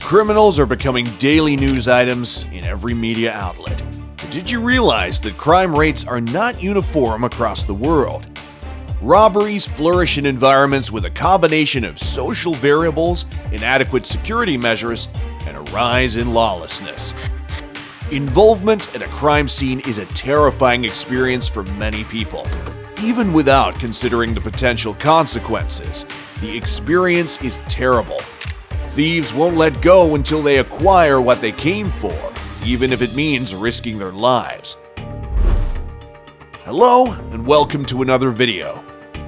Criminals are becoming daily news items in every media outlet. But did you realize that crime rates are not uniform across the world? Robberies flourish in environments with a combination of social variables, inadequate security measures, and a rise in lawlessness. Involvement at a crime scene is a terrifying experience for many people. Even without considering the potential consequences, the experience is terrible. Thieves won't let go until they acquire what they came for, even if it means risking their lives. Hello, and welcome to another video.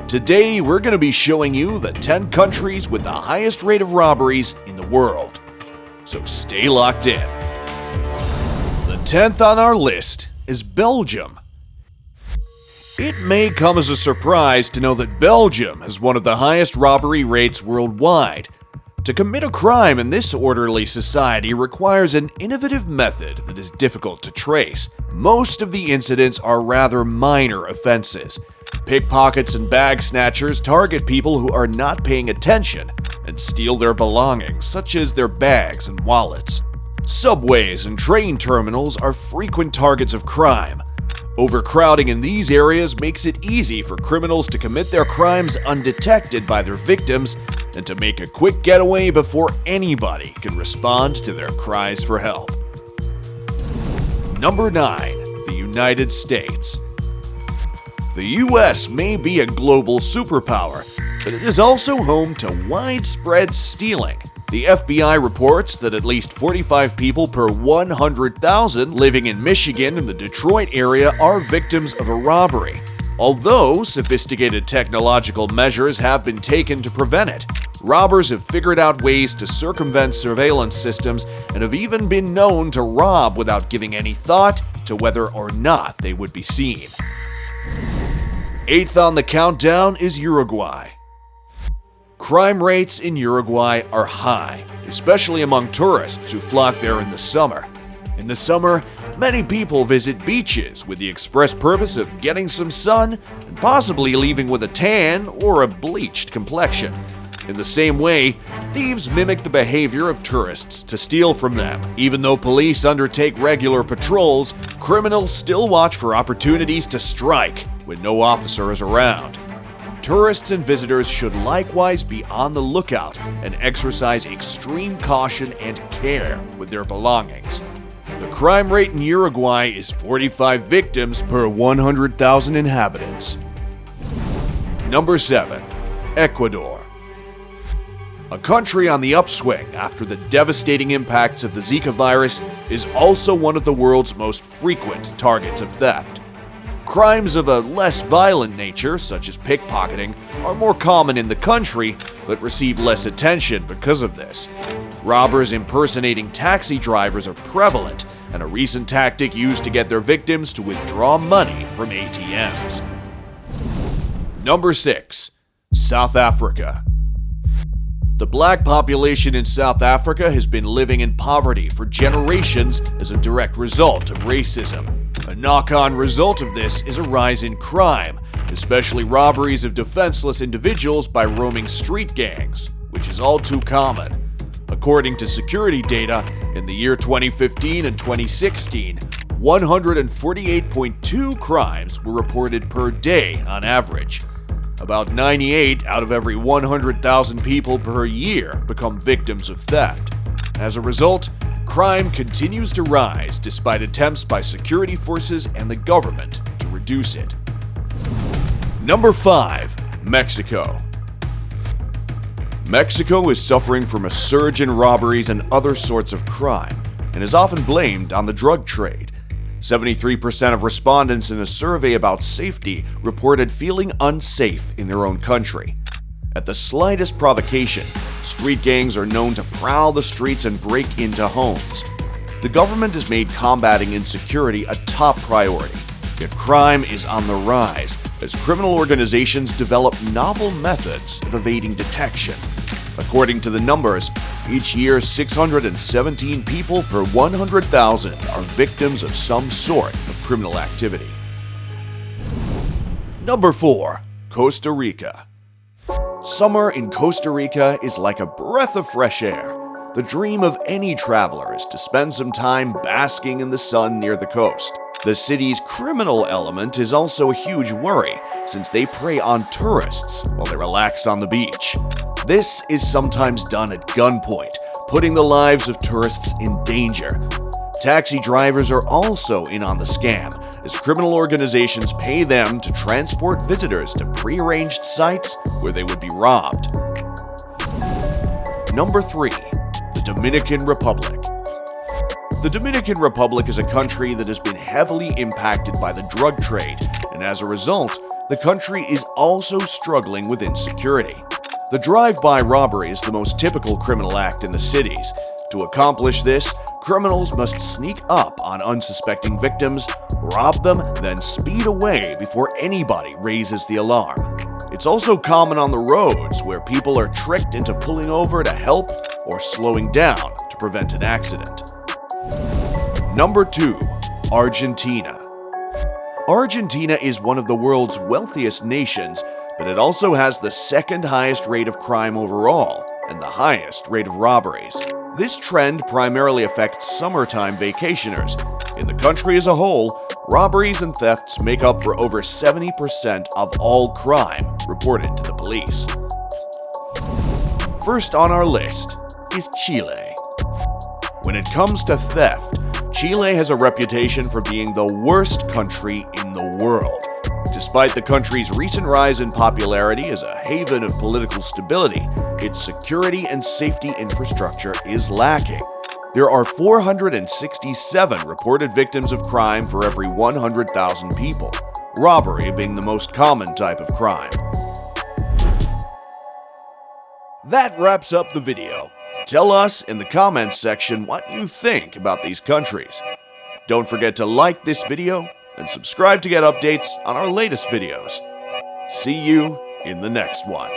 Today, we're going to be showing you the 10 countries with the highest rate of robberies in the world. So stay locked in. The 10th on our list is Belgium. It may come as a surprise to know that Belgium has one of the highest robbery rates worldwide. To commit a crime in this orderly society requires an innovative method that is difficult to trace. Most of the incidents are rather minor offenses. Pickpockets and bag snatchers target people who are not paying attention and steal their belongings, such as their bags and wallets. Subways and train terminals are frequent targets of crime. Overcrowding in these areas makes it easy for criminals to commit their crimes undetected by their victims and to make a quick getaway before anybody can respond to their cries for help. Number 9. The United States. The US may be a global superpower, but it is also home to widespread stealing. The FBI reports that at least 45 people per 100,000 living in Michigan and the Detroit area are victims of a robbery. Although sophisticated technological measures have been taken to prevent it, robbers have figured out ways to circumvent surveillance systems and have even been known to rob without giving any thought to whether or not they would be seen. 8th on the countdown is Uruguay. Crime rates in Uruguay are high, especially among tourists who flock there in the summer. In the summer, many people visit beaches with the express purpose of getting some sun and possibly leaving with a tan or a bleached complexion. In the same way, thieves mimic the behavior of tourists to steal from them. Even though police undertake regular patrols, criminals still watch for opportunities to strike when no officer is around. Tourists and visitors should likewise be on the lookout and exercise extreme caution and care with their belongings. The crime rate in Uruguay is 45 victims per 100,000 inhabitants. Number 7. Ecuador. A country on the upswing after the devastating impacts of the Zika virus is also one of the world's most frequent targets of theft. Crimes of a less violent nature, such as pickpocketing, are more common in the country, but receive less attention because of this. Robbers impersonating taxi drivers are prevalent, and a recent tactic used to get their victims to withdraw money from ATMs. Number 6. South Africa. The black population in South Africa has been living in poverty for generations as a direct result of racism. A knock-on result of this is a rise in crime, especially robberies of defenseless individuals by roaming street gangs, which is all too common. According to security data, in the year 2015 and 2016, 148.2 crimes were reported per day on average. About 98 out of every 100,000 people per year become victims of theft. As a result, crime continues to rise despite attempts by security forces and the government to reduce it. Number 5. Mexico. Mexico is suffering from a surge in robberies and other sorts of crime, and is often blamed on the drug trade. 73% of respondents in a survey about safety reported feeling unsafe in their own country. At the slightest provocation, street gangs are known to prowl the streets and break into homes. The government has made combating insecurity a top priority, yet crime is on the rise as criminal organizations develop novel methods of evading detection. According to the numbers, each year 617 people per 100,000 are victims of some sort of criminal activity. Number 4. Costa Rica. Summer in Costa Rica is like a breath of fresh air. The dream of any traveler is to spend some time basking in the sun near the coast. The city's criminal element is also a huge worry, since they prey on tourists while they relax on the beach. This is sometimes done at gunpoint, putting the lives of tourists in danger. Taxi drivers are also in on the scam, as criminal organizations pay them to transport visitors to prearranged sites where they would be robbed. Number 3. The Dominican Republic. The Dominican Republic is a country that has been heavily impacted by the drug trade, and as a result, the country is also struggling with insecurity. The drive-by robbery is the most typical criminal act in the cities. To accomplish this, criminals must sneak up on unsuspecting victims, rob them, then speed away before anybody raises the alarm. It's also common on the roads, where people are tricked into pulling over to help or slowing down to prevent an accident. Number 2. Argentina. Argentina is one of the world's wealthiest nations, but it also has the second highest rate of crime overall and the highest rate of robberies. This trend primarily affects summertime vacationers. In the country as a whole, robberies and thefts make up for over 70% of all crime reported to the police. First on our list is Chile. When it comes to theft, Chile has a reputation for being the worst country in the world. Despite the country's recent rise in popularity as a haven of political stability, its security and safety infrastructure is lacking. There are 467 reported victims of crime for every 100,000 people, robbery being the most common type of crime. That wraps up the video. Tell us in the comments section what you think about these countries. Don't forget to like this video and subscribe to get updates on our latest videos. See you in the next one.